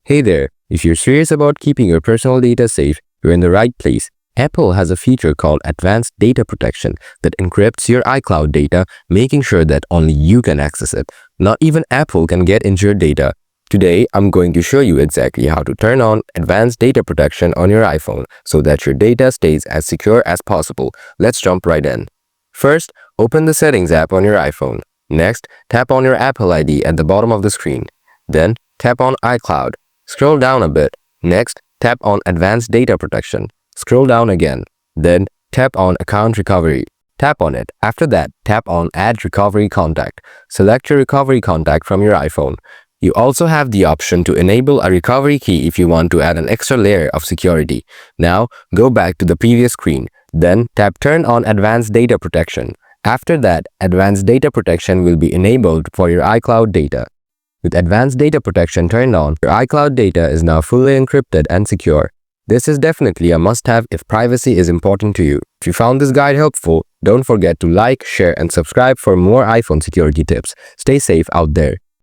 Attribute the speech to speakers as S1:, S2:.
S1: Hey there, if you're serious about keeping your personal data safe, you're in the right place. Apple has a feature called Advanced Data Protection that encrypts your iCloud data, making sure that only you can access it. Not even Apple can get into your data. Today, I'm going to show you exactly how to turn on Advanced Data Protection on your iPhone so that your data stays as secure as possible. Let's jump right in. First, open the Settings app on your iPhone. Next, tap on your Apple ID at the bottom of the screen. Then, tap on iCloud. Scroll down a bit. Next, tap on Advanced Data Protection. Scroll down again. Then, tap on Account Recovery. Tap on it. After that, tap on Add Recovery Contact. Select your recovery contact from your iPhone. You also have the option to enable a recovery key if you want to add an extra layer of security. Now, go back to the previous screen. Then, tap Turn on Advanced Data Protection. After that, Advanced Data Protection will be enabled for your iCloud data. With Advanced Data Protection turned on, your iCloud data is now fully encrypted and secure. This is definitely a must-have if privacy is important to you. If you found this guide helpful, don't forget to like, share, and subscribe for more iPhone security tips. Stay safe out there.